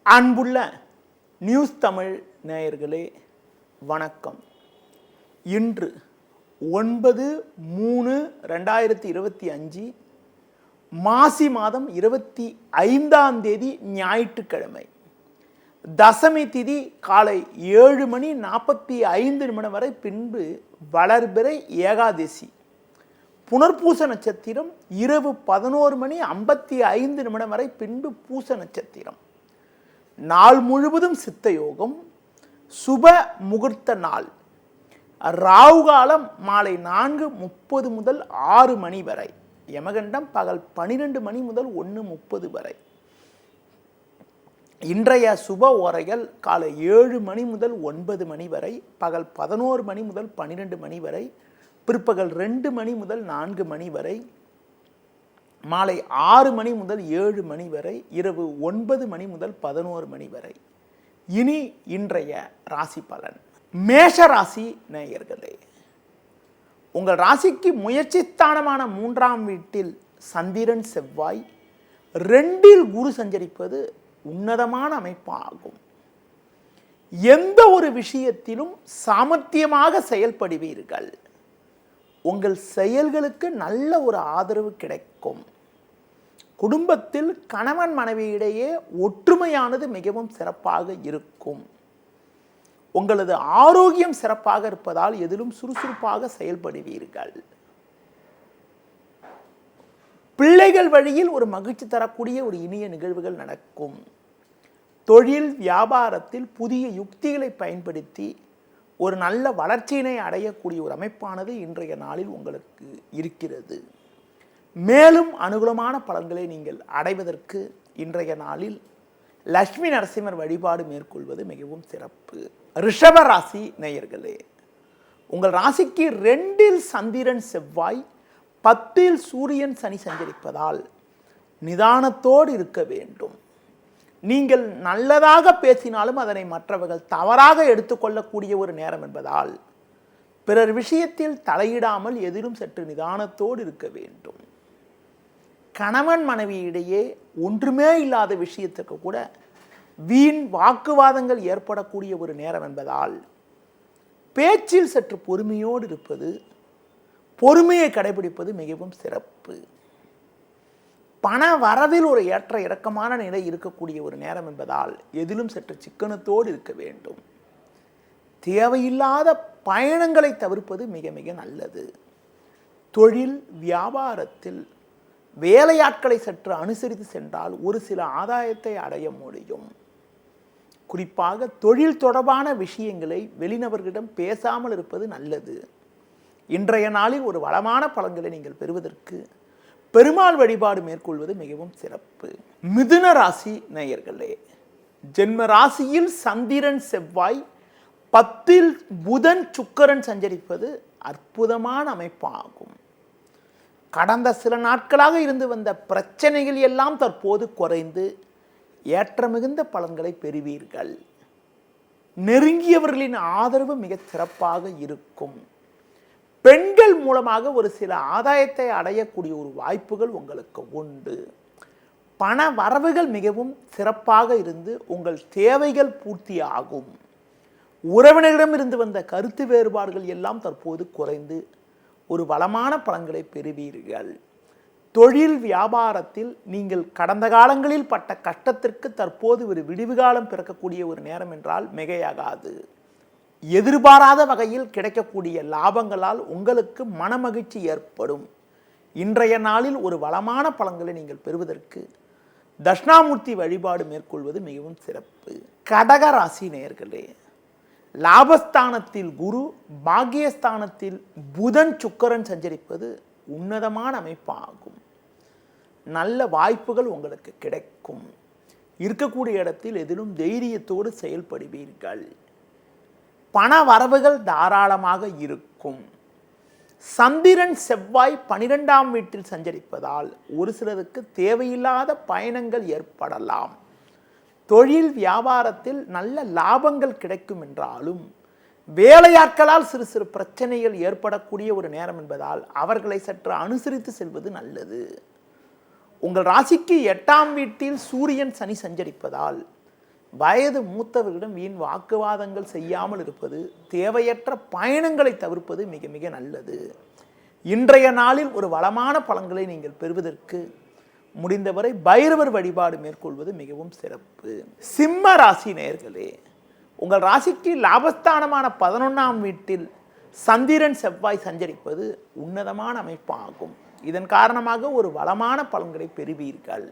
அன்புள்ள நியூஸ் தமிழ் நேயர்களே வணக்கம். இன்று 9/3/2025 மாசி மாதம் 25ஆம் தேதி ஞாயிற்றுக்கிழமை. தசமி திதி காலை 7:45 வரை, பின்பு வளர்பிறை ஏகாதசி. புனர்பூச நட்சத்திரம் இரவு 11:55 வரை, பின்பு பூச நட்சத்திரம். நாள் முழுவதும் சித்த யோகம், சுப முகூர்த்த நாள். ராகு காலம் மாலை 4:30 முதல் 6 மணி வரை. யமகண்டம் பகல் 12 மணி முதல் 1:30 வரை. இன்றைய சுப ஓரைகள் காலை 7 மணி முதல் 9 மணி வரை, பகல் 11 மணி முதல் 12 மணி வரை, பிற்பகல் 2 மணி முதல் 4 மணி வரை, மாலை 6 மணி முதல் 7 மணி வரை, இரவு 9 மணி முதல் 11 மணி வரை. இனி இன்றைய ராசி பலன். மேஷ ராசி நேயர்களே, உங்கள் ராசிக்கு முயற்சி ஸ்தானமான 3ஆம் வீட்டில் சந்திரன் செவ்வாய், 2இல் குரு சஞ்சரிப்பது உன்னதமான அமைப்பாகும். எந்த ஒரு விஷயத்திலும் சாமர்த்தியமாக செயல்படுவீர்கள். உங்கள் செயல்களுக்கு நல்ல ஒரு ஆதரவு கிடைக்கும். குடும்பத்தில் கணவன் மனைவியிடையே ஒற்றுமையானது மிகவும் சிறப்பாக இருக்கும். உங்களது ஆரோக்கியம் சிறப்பாக இருப்பதால் எதிலும் சுறுசுறுப்பாக செயல்படுவீர்கள். பிள்ளைகள் வழியில் ஒரு மகிழ்ச்சி தரக்கூடிய ஒரு இனிய நிகழ்வுகள் நடக்கும். தொழில் வியாபாரத்தில் புதிய யுக்திகளை பயன்படுத்தி ஒரு நல்ல வளர்ச்சியினை அடையக்கூடிய ஒரு அமைப்பானது இன்றைய நாளில் உங்களுக்கு இருக்கிறது. மேலும் அனுகூலமான பலன்களை நீங்கள் அடைவதற்கு இன்றைய நாளில் லட்சுமி நரசிம்மர் வழிபாடு மேற்கொள்வது மிகவும் சிறப்பு. ரிஷப ராசி நேயர்களே, உங்கள் ராசிக்கு 2இல் சந்திரன் செவ்வாய், 10இல் சூரியன் சனி சஞ்சரிப்பதால் நிதானத்தோடு இருக்க வேண்டும். நீங்கள் நல்லதாக பேசினாலும் அதனை மற்றவர்கள் தவறாக எடுத்துக்கொள்ளக்கூடிய ஒரு நேரம் என்பதால் பிறர் விஷயத்தில் தலையிடாமல் எதிலும் சற்று நிதானத்தோடு இருக்க வேண்டும். கணவன் மனைவியிடையே ஒன்றுமே இல்லாத விஷயத்துக்கு கூட வீண் வாக்குவாதங்கள் ஏற்படக்கூடிய ஒரு நேரம் என்பதால் பேச்சில் சற்று பொறுமையோடு இருப்பது, பொறுமையை கடைபிடிப்பது மிகவும் சிறப்பு. பண வரவில் ஒரு ஏற்ற இறக்கமான நிலை இருக்கக்கூடிய ஒரு நேரம் என்பதால் எதிலும் சற்று சிக்கனத்தோடு இருக்க வேண்டும். தேவையில்லாத பயணங்களை தவிர்ப்பது மிக மிக நல்லது. தொழில் வியாபாரத்தில் வேலையாட்களை சற்று அனுசரித்து சென்றால் ஒரு சில ஆதாயத்தை அடைய முடியும். குறிப்பாக தொழில் தொடர்பான விஷயங்களை வெளிநபர்களிடம் பேசாமல் இருப்பது நல்லது. இன்றைய நாளில் ஒரு வளமான பலன்களை நீங்கள் பெறுவதற்கு பெருமாள் வழிபாடு மேற்கொள்வது மிகவும் சிறப்பு. மிதுன ராசி நேயர்களே, ஜென்ம ராசியில் சந்திரன் செவ்வாய், 10இல் புதன் சுக்கிரன் சஞ்சரிப்பது அற்புதமான அமைப்பாகும். கடந்த சில நாட்களாக இருந்து வந்த பிரச்சனைகள் எல்லாம் தற்போது குறைந்து ஏற்ற மிகுந்த பலன்களை பெறுவீர்கள். நெருங்கியவர்களின் ஆதரவு மிக சிறப்பாக இருக்கும். பெண்கள் மூலமாக ஒரு சில ஆதாயத்தை அடையக்கூடிய ஒரு வாய்ப்புகள் உங்களுக்கு உண்டு. பண வரவுகள் மிகவும் சிறப்பாக இருந்து உங்கள் தேவைகள் பூர்த்தி ஆகும். உறவினரிடமிருந்து வந்த கருத்து வேறுபாடுகள் எல்லாம் தற்போது குறைந்து ஒரு வளமான பலன்களை பெறுவீர்கள். தொழில் வியாபாரத்தில் நீங்கள் கடந்த காலங்களில் பட்ட கஷ்டத்திற்கு தற்போது ஒரு விடிவு காலம் பிறக்கக்கூடிய ஒரு நேரம் என்றால் மிகையாகாது. எதிர்பாராத வகையில் கிடைக்கக்கூடிய லாபங்களால் உங்களுக்கு மனமகிழ்ச்சி ஏற்படும். இன்றைய நாளில் ஒரு வளமான பலன்களை நீங்கள் பெறுவதற்கு தட்சிணாமூர்த்தி வழிபாடு மேற்கொள்வது மிகவும் சிறப்பு. கடக ராசி நேயர்களே, லாபஸ்தானத்தில் குரு, பாக்கியஸ்தானத்தில் புதன் சுக்கிரன் சஞ்சரிப்பது உன்னதமான அமைப்பாகும். நல்ல வாய்ப்புகள் உங்களுக்கு கிடைக்கும். இருக்கக்கூடிய இடத்தில் எதிலும் தைரியத்தோடு செயல்படுவீர்கள். பண வரவுகள் தாராளமாக இருக்கும். சந்திரன் செவ்வாய் 12ஆம் வீட்டில் சஞ்சரிப்பதால் ஒரு சிலருக்கு தேவையில்லாத பயணங்கள் ஏற்படலாம். தொழில் வியாபாரத்தில் நல்ல லாபங்கள் கிடைக்கும் என்றாலும் வேலையாட்களால் சிறு சிறு பிரச்சனைகள் ஏற்படக்கூடிய ஒரு நேரம் என்பதால் அவர்களை சற்று அனுசரித்து செல்வது நல்லது. உங்கள் ராசிக்கு 8ஆம் வீட்டில் சூரியன் சனி சஞ்சரிப்பதால் வயது மூத்தவர்களிடம் வீண் வாக்குவாதங்கள் செய்யாமல் இருப்பது, தேவையற்ற பயணங்களை தவிர்ப்பது மிக மிக நல்லது. இன்றைய நாளில் ஒரு வளமான பலன்களை நீங்கள் பெறுவதற்கு முடிந்தவரை பைரவர் வழிபாடு மேற்கொள்வது மிகவும் சிறப்பு. சிம்ம ராசி நேயர்களே, உங்கள் ராசிக்கு லாபஸ்தானமான 11ஆம் வீட்டில் சந்திரன் செவ்வாய் சஞ்சரிப்பது உன்னதமான அமைப்பாகும். இதன் காரணமாக ஒரு வளமான பலன்களை பெறுவீர்கள்.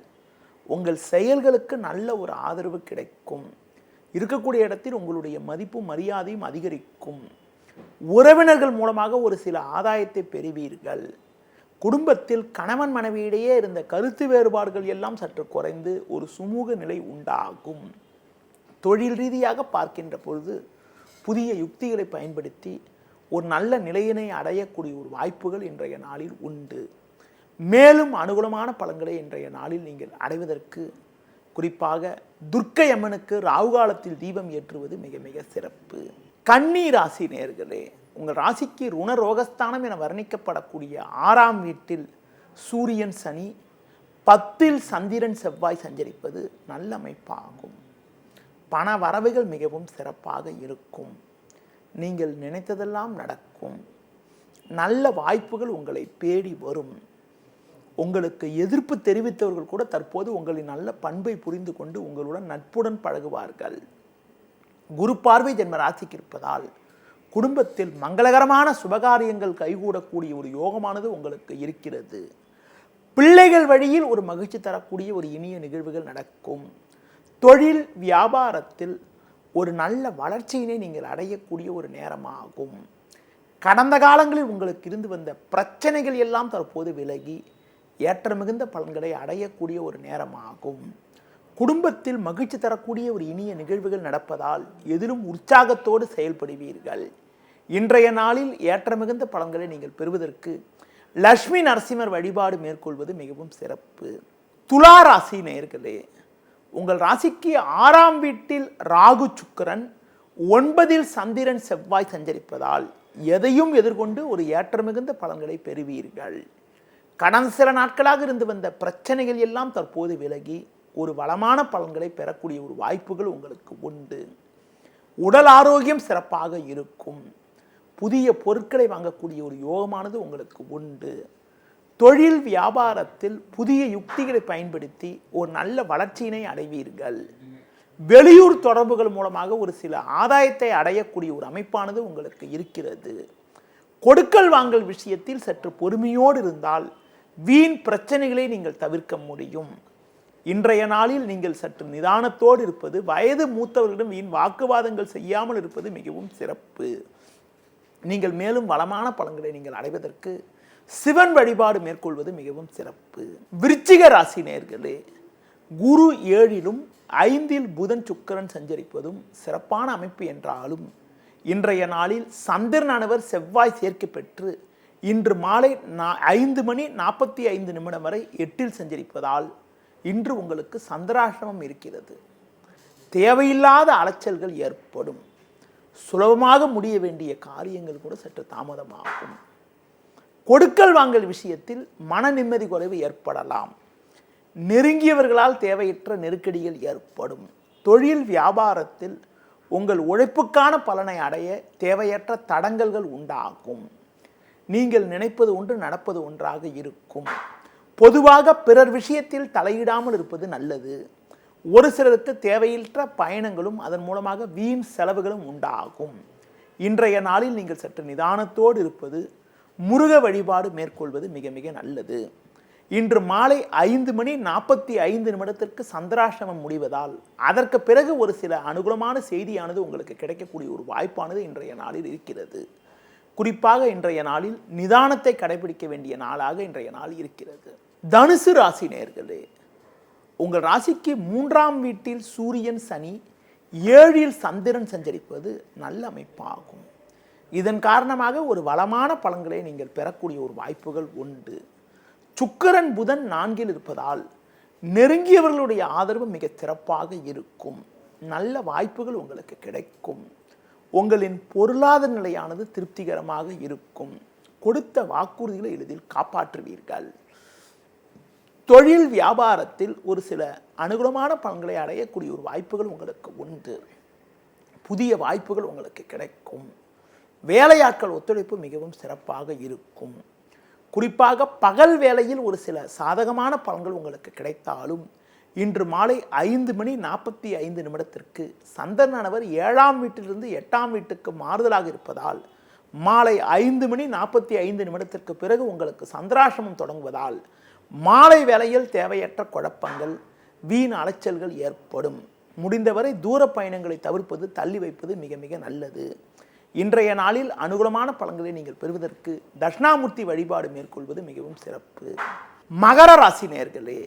உங்கள் செயல்களுக்கு நல்ல ஒரு ஆதரவு கிடைக்கும். இருக்கக்கூடிய இடத்தில் உங்களுடைய மதிப்பும் மரியாதையும் அதிகரிக்கும். உறவினர்கள் மூலமாக ஒரு சில ஆதாயத்தை பெறுவீர்கள். குடும்பத்தில் கணவன் மனைவியிடையே இருந்த கருத்து வேறுபாடுகள் எல்லாம் சற்று குறைந்து ஒரு சுமூக நிலை உண்டாகும். தொழில் ரீதியாக பார்க்கின்ற பொழுது புதிய யுக்திகளை பயன்படுத்தி ஒரு நல்ல நிலையினை அடையக்கூடிய ஒரு வாய்ப்புகள் இன்றைய நாளில் உண்டு. மேலும் அனுகூலமான பலன்களை இன்றைய நாளில் நீங்கள் அடைவதற்கு குறிப்பாக துர்க்கை அம்மனுக்கு ராகுகாலத்தில் தீபம் ஏற்றுவது மிக மிக சிறப்பு. கன்னி ராசி நேயர்களே, உங்கள் ராசிக்கு ருணரோகஸ்தானம் என வர்ணிக்கப்படக்கூடிய 6ஆம் வீட்டில் சூரியன் சனி 10இல் சந்திரன் செவ்வாய் சஞ்சரிப்பது நல்ல அமைப்பாகும். பண வரவுகள் மிகவும் சிறப்பாக இருக்கும். நீங்கள் நினைத்ததெல்லாம் நடக்கும். நல்ல வாய்ப்புகள் உங்களை தேடி வரும். உங்களுக்கு எதிர்ப்பு தெரிவித்தவர்கள் கூட தற்போது உங்களின் நல்ல பண்பை புரிந்து கொண்டு உங்களுடன் நட்புடன் பழகுவார்கள். குரு பார்வை ஜென்ம ராசிக்கு இருப்பதால் குடும்பத்தில் மங்களகரமான சுபகாரியங்கள் கைகூடக்கூடிய ஒரு யோகமானது உங்களுக்கு இருக்கிறது. பிள்ளைகள் வழியில் ஒரு மகிழ்ச்சி தரக்கூடிய ஒரு இனிய நிகழ்வுகள் நடக்கும். தொழில் வியாபாரத்தில் ஒரு நல்ல வளர்ச்சியினை நீங்கள் அடையக்கூடிய ஒரு நேரமாகும். கடந்த காலங்களில் உங்களுக்கு இருந்து வந்த பிரச்சனைகள் எல்லாம் தற்போது விலகி ஏற்ற மிகுந்த பலன்களை அடையக்கூடிய ஒரு நேரமாகும். குடும்பத்தில் மகிழ்ச்சி தரக்கூடிய ஒரு இனிய நிகழ்வுகள் நடப்பதால் எதிலும் உற்சாகத்தோடு செயல்படுவீர்கள். இன்றைய நாளில் ஏற்ற மிகுந்த பலன்களை நீங்கள் பெறுவதற்கு லட்சுமி நரசிம்மர் வழிபாடு மேற்கொள்வது மிகவும் சிறப்பு. துலா ராசி நேயர்களே, உங்கள் ராசிக்கு 6ஆம் வீட்டில் ராகு சுக்கிரன் 9இல் சந்திரன் செவ்வாய் சஞ்சரிப்பதால் எதையும் எதிர்கொண்டு ஒரு ஏற்ற மிகுந்த பலன்களை பெறுவீர்கள். கடந்த சில நாட்களாக இருந்து வந்த பிரச்சனைகள் எல்லாம் தற்போது விலகி ஒரு வளமான பலன்களை பெறக்கூடிய ஒரு வாய்ப்புகள் உங்களுக்கு உண்டு. உடல் ஆரோக்கியம் சிறப்பாக இருக்கும். புதிய பொருட்களை வாங்கக்கூடிய ஒரு யோகமானது உங்களுக்கு உண்டு. தொழில் வியாபாரத்தில் புதிய யுக்திகளை பயன்படுத்தி ஒரு நல்ல வளர்ச்சியினை அடைவீர்கள். வெளியூர் தொடர்புகள் மூலமாக ஒரு சில ஆதாயத்தை அடையக்கூடிய ஒரு அமைப்பானது உங்களுக்கு இருக்கிறது. கொடுக்கல் வாங்கல் விஷயத்தில் சற்று பொறுமையோடு இருந்தால் வீண் பிரச்சனைகளை நீங்கள் தவிர்க்க முடியும். இன்றைய நாளில் நீங்கள் சற்று நிதானத்தோடு இருப்பது, வயது மூத்தவர்களிடம் வீண் வாக்குவாதங்கள் செய்யாமல் இருப்பது மிகவும் சிறப்பு. நீங்கள் மேலும் வளமான பலன்களை நீங்கள் அடைவதற்கு சிவன் வழிபாடு மேற்கொள்வது மிகவும் சிறப்பு. விருச்சிக ராசி நேயர்களே, குரு 7இலும் 5இல் புதன் சுக்கிரன் சஞ்சரிப்பதும் சிறப்பான அமைப்பு என்றாலும் இன்றைய நாளில் சந்திரனானவர் செவ்வாய் சேர்க்கை பெற்று இன்று மாலை 5:45 வரை 8இல் சஞ்சரிப்பதால் இன்று உங்களுக்கு சந்திராஷ்டமம் இருக்கிறது. தேவையில்லாத அலைச்சல்கள் ஏற்படும். சுலபமாக முடிய வேண்டிய காரியங்கள் கூட சற்று தாமதமாகும். கொடுக்கல் வாங்கல் விஷயத்தில் மன நிம்மதி குறைவு ஏற்படலாம். நெருங்கியவர்களால் தேவையற்ற நெருக்கடிகள் ஏற்படும். தொழில் வியாபாரத்தில் உங்கள் உழைப்புக்கான பலனை அடைய தேவையற்ற தடங்கல்கள் உண்டாகும். நீங்கள் நினைப்பது ஒன்று நடப்பது ஒன்றாக இருக்கும். பொதுவாக பிறர் விஷயத்தில் தலையிடாமல் இருப்பது நல்லது. ஒரு சிலருக்கு தேவையற்ற பயணங்களும் அதன் மூலமாக வீண் செலவுகளும் உண்டாகும். இன்றைய நாளில் நீங்கள் சற்று நிதானத்தோடு இருப்பது, முருக வழிபாடு மேற்கொள்வது மிக மிக நல்லது. இன்று மாலை 5:45 சந்திராஷ்டமம் முடிவதால் அதற்கு பிறகு ஒரு சில அனுகூலமான செய்தியானது உங்களுக்கு கிடைக்கக்கூடிய ஒரு வாய்ப்பானது இன்றைய நாளில் இருக்கிறது. குறிப்பாக இன்றைய நாளில் நிதானத்தை கடைபிடிக்க வேண்டிய நாளாக இன்றைய நாள் இருக்கிறது. தனுசு ராசி நேயர்களே, உங்கள் ராசிக்கு 3ஆம் வீட்டில் சூரியன் சனி 7இல் சந்திரன் சஞ்சரிப்பது நல்ல அமைப்பாகும். இதன் காரணமாக ஒரு வளமான பலன்களை நீங்கள் பெறக்கூடிய ஒரு வாய்ப்புகள் உண்டு. சுக்கிரன் புதன் 4இல் இருப்பதால் நெருங்கியவர்களுடைய ஆதரவு மிக சிறப்பாக இருக்கும். நல்ல வாய்ப்புகள் உங்களுக்கு கிடைக்கும். உங்களின் பொருளாதார நிலையானது திருப்திகரமாக இருக்கும். கொடுத்த வாக்குறுதிகளை எளிதில் காப்பாற்றுவீர்கள். தொழில் வியாபாரத்தில் ஒரு சில அனுகூலமான பலன்களை அடையக்கூடிய ஒரு வாய்ப்புகள் உங்களுக்கு உண்டு. புதிய வாய்ப்புகள் உங்களுக்கு கிடைக்கும். வேலையாட்கள் ஒத்துழைப்பு மிகவும் சிறப்பாக இருக்கும். குறிப்பாக பகல் வேளையில் ஒரு சில சாதகமான பலன்கள் உங்களுக்கு கிடைத்தாலும் இன்று மாலை 5:45 சந்திரனானவர் 7ஆம் வீட்டிலிருந்து 8ஆம் வீட்டுக்கு மாறுதலாக இருப்பதால் மாலை 5:45 பிறகு உங்களுக்கு சந்திராசிரமம் தொடங்குவதால் மாலை வேளையில் தேவையற்ற குழப்பங்கள், வீண் அலைச்சல்கள் ஏற்படும். முடிந்தவரை தூர பயணங்களை தவிர்ப்பது, தள்ளி வைப்பது மிக மிக நல்லது. இன்றைய நாளில் அனுகூலமான பலன்களை நீங்கள் பெறுவதற்கு தட்சிணாமூர்த்தி வழிபாடு மேற்கொள்வது மிகவும் சிறப்பு. மகர ராசி நேயர்களே,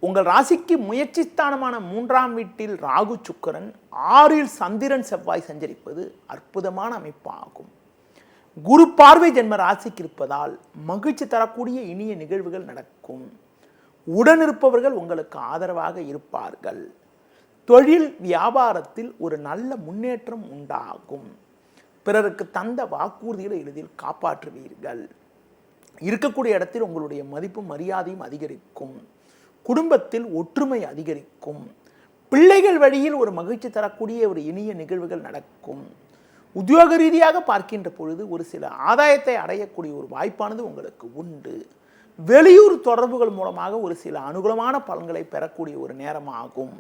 உங்கள் ராசிக்கு முயற்சி ஸ்தானமான 3ஆம் வீட்டில் ராகு சுக்கிரன், 6இல் சந்திரன் செவ்வாய் சஞ்சரிப்பது அற்புதமான அமைப்பாகும். குரு பார்வை ஜென்ம ராசிக்கு இருப்பதால் மகிழ்ச்சி தரக்கூடிய இனிய நிகழ்வுகள் நடக்கும். உடனிருப்பவர்கள் உங்களுக்கு ஆதரவாக இருப்பார்கள். தொழில் வியாபாரத்தில் ஒரு நல்ல முன்னேற்றம் உண்டாகும். பிறருக்கு தந்த வாக்குறுதிகளை எளிதில் காப்பாற்றுவீர்கள். இருக்கக்கூடிய இடத்தில் உங்களுடைய மதிப்பும் மரியாதையும் அதிகரிக்கும். குடும்பத்தில் ஒற்றுமை அதிகரிக்கும். பிள்ளைகள் வழியில் ஒரு மகிழ்ச்சி தரக்கூடிய ஒரு இனிய நிகழ்வுகள் நடக்கும். உத்தியோக ரீதியாக பார்க்கின்ற பொழுது ஒரு சில ஆதாயத்தை அடையக்கூடிய ஒரு வாய்ப்பானது உங்களுக்கு உண்டு. வெளியூர் தொடர்புகள் மூலமாக ஒரு சில அனுகூலமான பலன்களை பெறக்கூடிய ஒரு நேரமாகும்.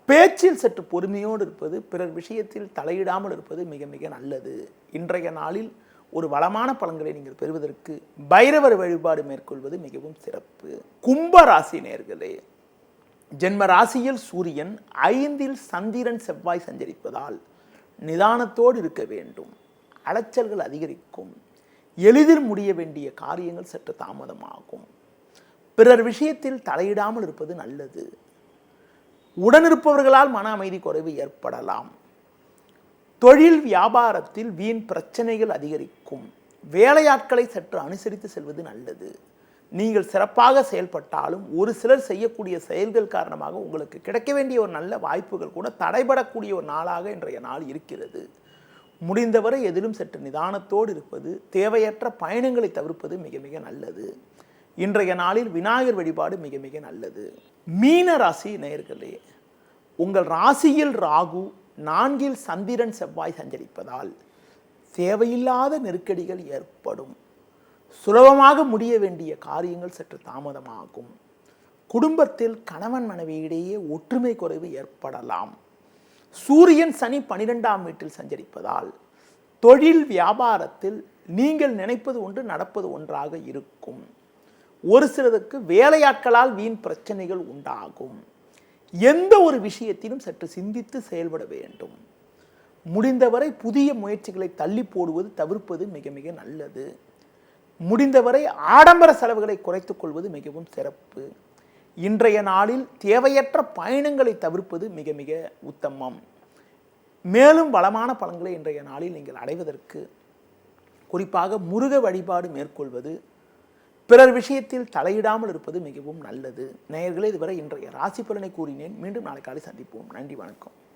பேச்சில் சற்று பொறுமையோடு இருப்பது, பிறர் விஷயத்தில் தலையிடாமல் இருப்பது மிக மிக நல்லது. இன்றைய நாளில் ஒரு வளமான பலன்களை நீங்கள் பெறுவதற்கு பைரவர் வழிபாடு மேற்கொள்வது மிகவும் சிறப்பு. கும்ப ராசி நேயர்களே, ஜென்ம ராசியில் சூரியன், 5இல் சந்திரன் செவ்வாய் சஞ்சரிப்பதால் நிதானத்தோடு இருக்க வேண்டும். அலைச்சல்கள் அதிகரிக்கும். எளிதில் முடிய வேண்டிய காரியங்கள் சற்று தாமதமாகும். பிறர் விஷயத்தில் தலையிடாமல் இருப்பது நல்லது. உடனிருப்பவர்களால் மன அமைதி குறைவு ஏற்படலாம். தொழில் வியாபாரத்தில் வீண் பிரச்சனைகள் அதிகரிக்கும். வேலையாட்களை சற்று அனுசரித்து செல்வது நல்லது. நீங்கள் சிறப்பாக செயல்பட்டாலும் ஒரு சிலர் செய்யக்கூடிய செயல்கள் காரணமாக உங்களுக்கு கிடைக்க வேண்டிய ஒரு நல்ல வாய்ப்புகள் கூட தடைபடக்கூடிய ஒரு நாளாக இன்றைய நாள் இருக்கிறது. முடிந்தவரை எதிலும் சற்று நிதானத்தோடு இருப்பது, தேவையற்ற பயணங்களை தவிர்ப்பது மிக மிக நல்லது. இன்றைய நாளில் விநாயகர் வழிபாடு மிக மிக நல்லது. மீன ராசி நேயர்களே, உங்கள் ராசியில் ராகு, 4இல் சந்திரன் செவ்வாய் சஞ்சரிப்பதால் தேவையில்லாத நெருக்கடிகள் ஏற்படும். சுலபமாக முடிய வேண்டிய காரியங்கள் சற்று தாமதமாகும். குடும்பத்தில் கணவன் மனைவியிடையே ஒற்றுமை குறைவு ஏற்படலாம். சூரியன் சனி 12ஆம் வீட்டில் சஞ்சரிப்பதால் தொழில் வியாபாரத்தில் நீங்கள் நினைப்பது ஒன்று நடப்பது ஒன்றாக இருக்கும். ஒரு சிலருக்கு வேலையாட்களால் வீண் பிரச்சனைகள் உண்டாகும். எந்த ஒரு விஷயத்திலும் சற்று சிந்தித்து செயல்பட வேண்டும். முடிந்தவரை புதிய முயற்சிகளை தள்ளி போடுவது, தவிர்ப்பது மிக மிக நல்லது. முடிந்தவரை ஆடம்பர செலவுகளை குறைத்துக் கொள்வது மிகவும் சிறப்பு. இன்றைய நாளில் தேவையற்ற பயணங்களை தவிர்ப்பது மிக மிக உத்தமம். மேலும் வளமான பலன்களை இன்றைய நாளில் நீங்கள் அடைவதற்கு குறிப்பாக முருக வழிபாடு மேற்கொள்வது, பிறர் விஷயத்தில் தலையிடாமல் இருப்பது மிகவும் நல்லது. நேயர்களே, இதுவரை இன்றைய ராசி பலனை கூறினேன். மீண்டும் நாளை காலை சந்திப்போம். நன்றி, வணக்கம்.